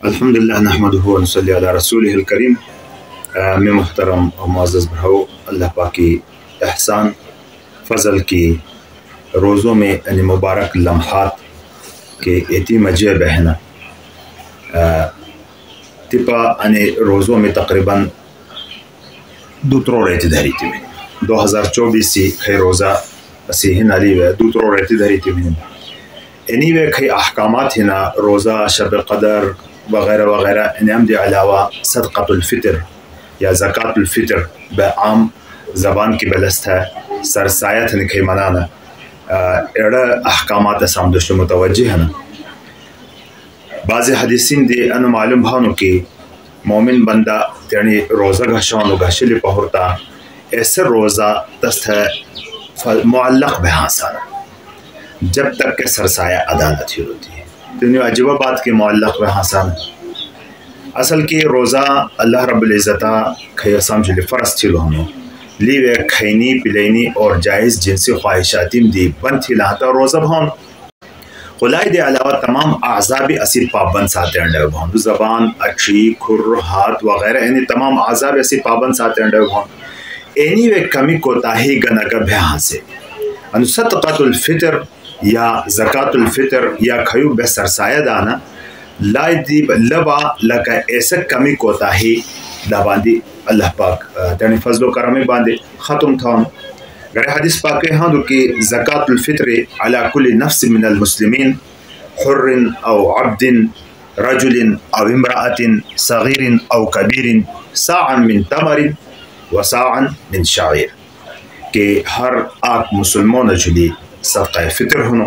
الحمدللہ نحمدہ ونصلی علی رسولہ الکریم۔ میں محترم اور معزز بھاؤ، اللہ پاک کی احسان فضل کی روزوں میں یعنی مبارک لمحات کے ایتی مجھے بہنا تپا یعنی روزوں میں تقریباً دوترو رہتی دھری تھی میں 2024 سی کھئی روزہ اسی ہن علی وے دوترو رہتی دھری تھی میں اینی وے کھئی احکامات ہنا روزہ شب قدر وغیرہ وغیرہ انعام دے علاوہ صدقۃ الفطر یا زکاة الفطر بعام زبان کی بلست ہے سرسایت نکھئی منانا ایڑا احکامات اسام دوشت متوجہ ہے نا بعض حدیثین دے انو معلوم بھانو کہ مومن بندہ یعنی روزہ گھشانو گھشلی پہورتا ایسے روزہ دست ہے معلق بہانسانا جب تک کہ سرسایہ ادا نہ تھی ہوتی ہے تو عجیبہ بات کہ معلق بہانسانا اصل کی روزہ اللہ رب العزتہ کھئی اسام جلی فرض تھی لہنو لیوے کھینی پلینی اور جائز جنسی خواہشاتیم دی بند تھی لہتا روزہ بھون خلائی دے علاوہ تمام اعضاء بھی اسی پابند ساتھ انڈے بھون زبان اچھی کھر ہاتھ وغیرہ یعنی تمام اعضاء بھی اسی پابند ساتھ انڈے بھون اینی وے کمی کوتاہی گنگا بہاں سے صدقۃ الفطر یا زکاة الفطر یا کھیو بے سرسایہ دانا لائی دی لبا لگا ایسا کمی کوتاہی لاباندی اللہ پاک تیانی فضل و کرمی باندی ختم تھاؤں گر حدیث پاک ہاں دو کہ زکاة الفطر علی کل نفس من المسلمین حر او عبد رجل او امرأة صغیر او کبیر ساعا من تمر و ساعا من شعیر کہ ہر آک مسلمون جلی صدقہ فطر ہنو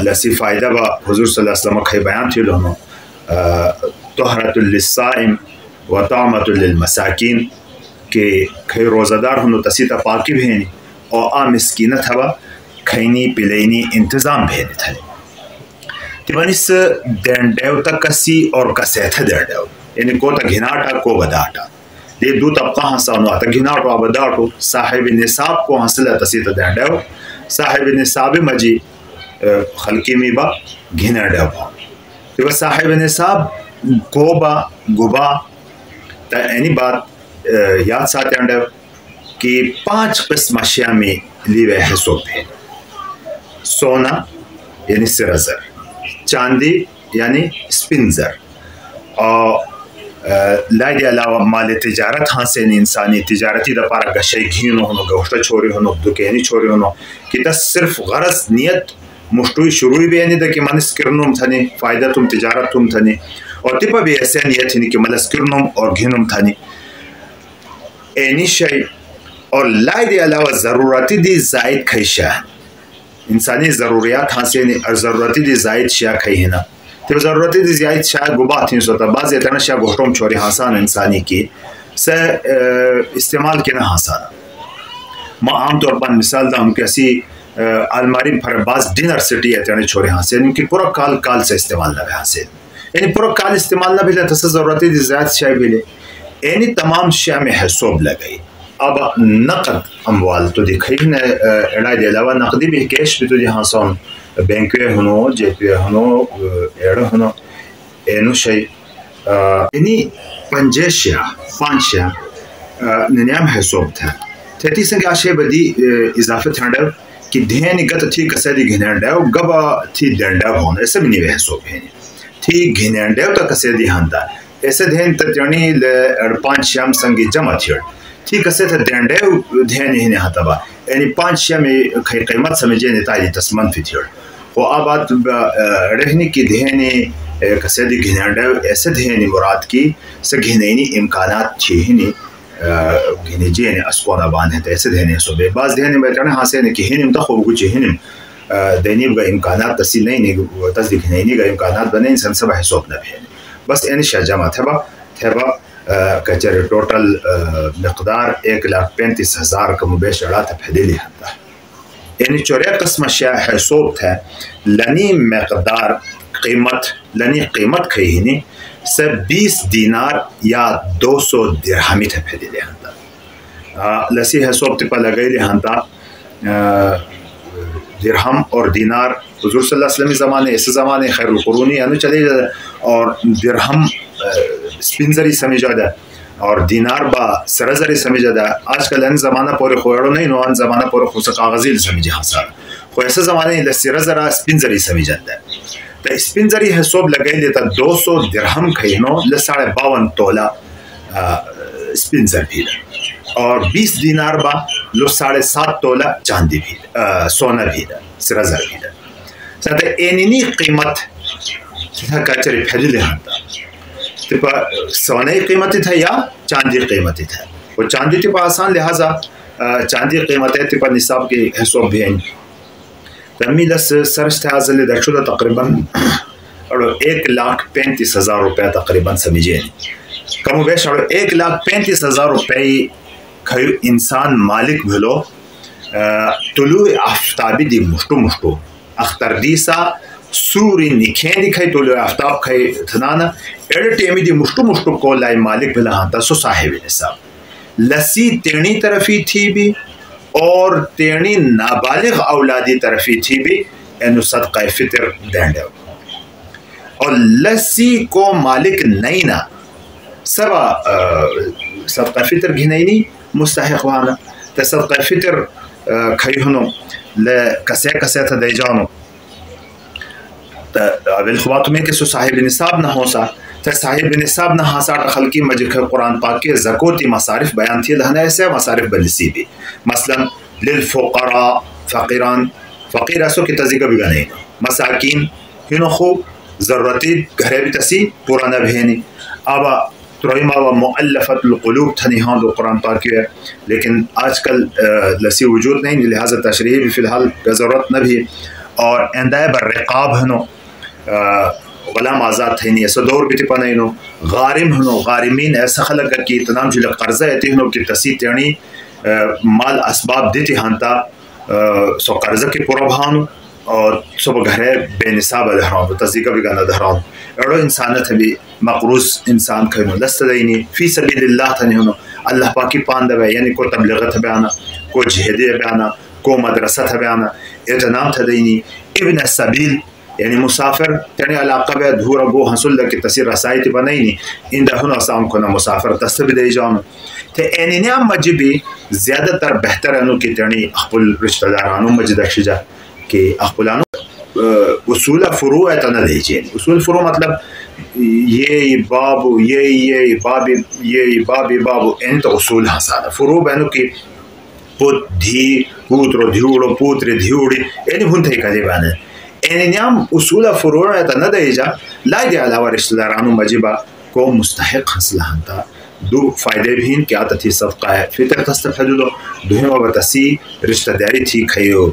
لسی فائدہ با حضور صلی اللہ علیہ وسلم کھئی بیان تھی لہنو طہرت للصائم و طعمت للمساکین کہ کھئی روزہ دار ہنو تسیتا پاکی بھینی اور آ مسکینت ہوا کھینی پلینی انتظام بھینی تھا تیبانیس دین ڈیو تا کسی اور کسیتھا دین ڈیو یعنی کو تا گھناٹا کو بداٹا یہ دو طبقہ ہنسانو آتا گھناٹو آبداٹو صاحب نصاب کو ہنسلہ تسیتا دین ڈیو صاحب نصاب مجی خلقی میں با گھنا ڈیو تو صاحب نصاب گوبا گبا تا اینی بات یاد ساتھ انڈیو کہ 5 قسم اشیاء میں لیوے حصو پھین سونا یعنی سرزر چاندی یعنی سپنزر اور لائی دی علاوہ مال تجارت ہاں سے انسانی تجارتی دا پارا گشای گھینو ہنو گوشتا چھوڑی ہنو دکینی چھوڑی ہنو کہ تا صرف غرض نیت مشتوی شروعی بھی یعنی دا کہ منس کرنوم تھنی فائدہ تم تجارت تم تھنی اور تپا بھی ایسے نیت ہنی کہ منس کرنوم اور گھینوم تھنی اینی شای اور لائی دی علاوہ ضرورتی دی زائد کھئی شاہ انسانی ضروریات ہاں سے ضرورتی دی زائد شاہ کھئی ہنا تو ضرورتی دی زائد شاہ گبا تھیں سوتا بعض اتنا شاہ گوشتوم چھوڑی ہاسان انسانی کی سے استعمال کی نہ ہاسانا ما عام طور پر مثال دا ہم کسی الماری پر بعض ڈینر سٹی اتنے چھوڑی ہاسین ان کی پورا کال سے استعمال نہ بھی حاصل یعنی پورا کال استعمال نہ بھی لے تسا ضرورتی دی زائد شاہ بھی لے اینی تمام شاہ میں حسوب لگئی اب نقد اموال تو دکھئی نے اڑائی دی علاوہ نقدی بھی کیش بھی تو دی ہاسان بینکوے ہنو جے پی ہنو ایڑا ہنو اینو شای اینی 5 شاہ ننیام حسوب تھا تیتی سنگی آشے بدی اضافت ہنڈو کہ دھینی گت تھی کسے دی گھنینڈیو گبا تھی دینڈیو ہونا ایسے بھی نیوے حسوب ہے تھی گھنینڈیو تا کسے دی ہندا ایسے دھین تا جانی 5 شام سنگی جمع تھی کسے تا دینڈیو دھینی ہی نہیں با یعنی 5 شام کئی قیمت سمجھے نیتائی تسمن فی تھیڑ وہ آباد رہنی کی دھینی کسے دی گھنینڈیو ایسے دھینی مراد کی سے گھنینی امکانات چھیہنی گھنی جینے اسکونا باندھ ہے ایسے دھینے صبح بعض دھینے بیٹھانے ہاں سے کہ ہنم تا خوب کچھ ہنم دینیب کا امکانات تسی نہیں تصدیق نہیں کا امکانات بنے انسان سب حسوب نہ بھی بس این شاہ جمع تھیبا کچر ٹوٹل مقدار 1,35,000 کا مبیش اڑا تھا پھیدے لی ہنتا یعنی 4 قسم شاہ حسوب تھا لنی مقدار قیمت کھئی ہنی سے 20 دینار یا 200 درہمی تھا پھیدے لی ہنتا لسی حسوب تپا لگئی لی ہنتا درہم اور دینار حضور صلی اللہ علیہ وسلم زمانے ایسے زمانے خیر القرونی انو چلے جاتا اور درہم سپین زری سمجھا دا اور دینار با سر زری سمجھا دا آج کل ان زمانہ پورے خوڑو نہیں نو ان زمانہ پورے خوص کاغذی سمجھا حسار خو ایسے زمانے لسر زرا سپین زری سمجھا دا تا سپین زری حسوب لگئی دیتا 200 درہم کھینو ل52 تولہ سپین زر بھی دا اور 20 دینار با لو 7.5 تولہ چاندی بھی سونا بھی دا سر زر بھی دا ساتھ اینینی قیمت تھا کچری پھیلی لہنتا تپا سونے قیمتی تھا یا چاندی قیمتی تھا وہ چاندی تپا آسان لہذا چاندی قیمت ہے تپا نصاب کے حساب بھی ہیں تمی لس سرش تحازل در شدہ تقریباً 1,35,000 روپے تقریباً سمجھیں کمو بیش 1,35,000 روپے کھائیو انسان مالک بھلو طلوع آفتابی دی مشتو اختر دیسا سوری نکھیں دی کھائی طلوع آفتاب کھائی تھنانا ایڈ ٹیمی دی مشتو کو لائی مالک بھلا ہانتا سو صاحب نصاب لسی تیرنی طرفی تھی بھی اور تیرنی نابالغ اولادی طرفی تھی بھی اینو صدقہ فطر دینڈے اور لسی کو مالک نہیں نا سبا صدقہ فطر گھنینی مستحق وانا تا صدقہ فطر کھائیونو کسے تھا دے جانو تا بالخواتو میں کہ سو صاحب نصاب نہ ہو سا تا صاحب نصاب نہ ہاسا خلقی مجھے قرآن پاک کے زکوتی مصارف بیان تھی لہنا ایسے مصارف بلسی بھی مثلا للفقراء فقیران فقیر ایسو کی تذیقہ بھی گنے مساکین ہنو خوب ضرورتی گھرے بھی تسی پرانا بہنی آبا ترائیمہ و مؤلفت القلوب تھنی ہاں دو قرآن پاک ہے لیکن آج کل لسی وجود نہیں لہذا تشریح بھی فی الحال ضرورت نہ بھی اور اندائے بررقاب ہنو غلام آزاد تھینی ایسا دور بھی تپا نہیں نو غارم ہنو غارمین ایسا خلق کی اتنام جلے قرضہ ایتی ہنو کی تسی تیرنی مال اسباب دیتی ہانتا سو قرضہ کی پورا بھانو اور سب گھرے بے نصاب دہران تصدیقہ بھی گانا دہران اڑو انسانت بھی مقروض انسان کھنو لست دینی فی سبیل اللہ تھنی ہنو اللہ پاکی پاندہ بے یعنی کو تبلیغت بے آنا کو جہدی بے آنا کو مدرسہ بے آنا اتنام تھا دینی ابن السبیل یعنی مسافر یعنی علاقہ بے دھورا گو حصول لکی تصیر رسائی تی بنائنی اندہ ہنو اسام کنا مسافر تستہ بھی دے جانو تے اینی نعم مجبی زیادہ تر بہتر انو کی تیرنی اخبر رشتہ دارانو مجد اکشجا کہ اخبرانو اصول فروع ہے تنہ دے جین اصول فروع مطلب یہ بابو یہ بابو این تو اصول حسانا فروع بینو کی پوت دھی پوترو دھیوڑو پوتر دھیوڑی اینی بھنتے ہی کدے بانے اینی نعم اصول فروع ہے تنہ دے جا لائی دے علاوہ رشتہ دارانو مجبہ کو مستحق حسلہ ہنتا دو فائدے بھی ہیں کہ آتا تھی صدقہ ہے فطر تستفیدو دوہم و بتسی رشتہ داری تھی کھئیو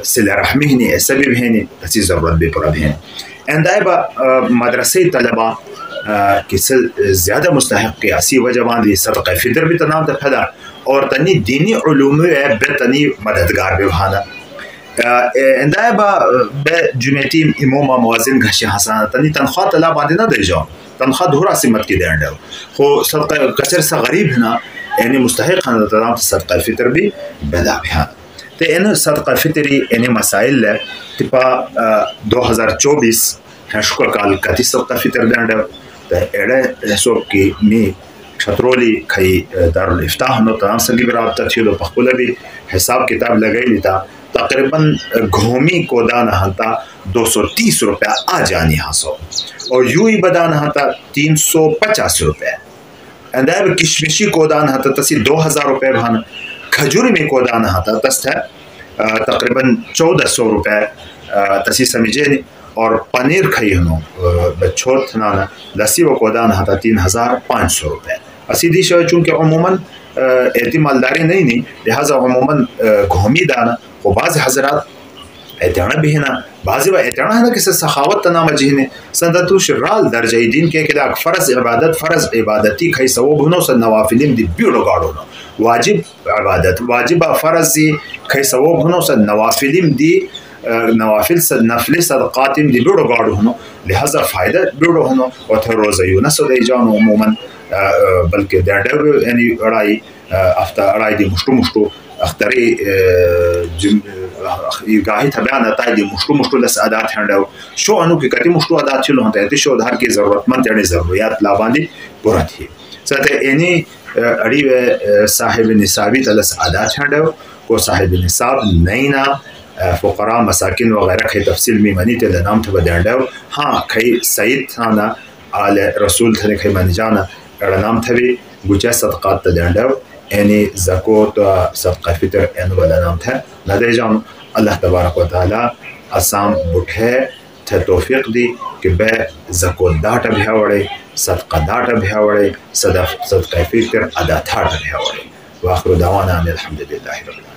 سلہ رحمی ہنی ایسا بھی ہنی تسی ضرورت بھی پورا بھی ہنی اندائی با مدرسی طلبہ کسی زیادہ مستحق کی اسی وجہ باندھی صدقہ فطر بھی تنام تفیدہ اور تنی دینی علومی ہے بے تنی مددگار بھی بھانا اندائی با بے جمعیتی امومہ موازن گھشی حسانا تنی تنخواہ طلب باندھی نہ دے جاؤں تنخواہ دھورا سمت کی دین ڈاؤ خو صدقہ کچر سا غریب ہے نا یعنی مستحق ہے تنام صدقہ فطر بھی بیدا بھی ہے تو این صدقہ فطری اینی مسائل ہے تپا 2024 شکر کال کتی صدقہ فطر دین ڈاؤ تو ایڈے حسوب کی می چھترولی کھئی دارالفتاح نو تمام سنگی برابطہ تھی لو پخبولہ بھی حساب کتاب لگئی لیتا تقریباً گھومی کو دانا ہنتا 230 روپے آ جانی ہاسو اور یوی بدانا ہنتا 350 روپے اندائے کشمشی کو دانا ہنتا تسی 2000 روپے بھانا کھجوری میں کو دانا ہنتا تست ہے تقریباً 1400 روپے تسی سمجھے نہیں اور پنیر کھئی ہنو بچھوت نانا لسی و کو دانا ہنتا 3500 روپے اسی دی شوئے چونکہ عموماً اعتی مالداری نہیں لہذا عموماً گھومی دانا وہ بعض حضرات اعتیانا بھی ہے نا بعضی با اعتیانا ہے نا کسی سخاوت تنام جہنے سندتو شرال درجہ دین کے کدا فرض عبادتی کھئی سواب ہنو سن نوافلیم دی بیڑو گاڑو نا واجب عبادت واجبہ فرض دی کھئی سواب ہنو سن نوافلیم دی نفل صدقاتیم دی بیڑو گاڑو ہنو لہذا فائدہ بیڑو ہنو اور تھے روزیو نسو دے جانو عموماً بلکہ دینڈے یعنی اڑائی دی مشتو اختری گاهی تبع نتا دی مشکل لس عادات هندو شو انو کی کتی مشکل عادات چلو هنتا تی شو دار کی ضرورتمند یعنی ضروریات لاباندی پورتی سات اینی اڑی صاحب نصابی تلس عادات هندو کو صاحب نصاب نینا فقراء مساکین وغیرہ کی تفصیل می منی تے نام تے بدندو ہاں کئی سید تھانا آل رسول تھے کئی من جانا نام تھے گجا صدقات تدندو یعنی زکوت صدقہ فطر ان ولا نام تھا ندے جان اللہ تبارک و تعالی اسام بٹھے تھے توفیق دی کہ بے زکوت داٹا بھی وڑے صدقہ داٹا بھی وڑے صدقہ فطر ادا تھا بھی وڑے واخر دعوانا الحمدللہ رب العالمین.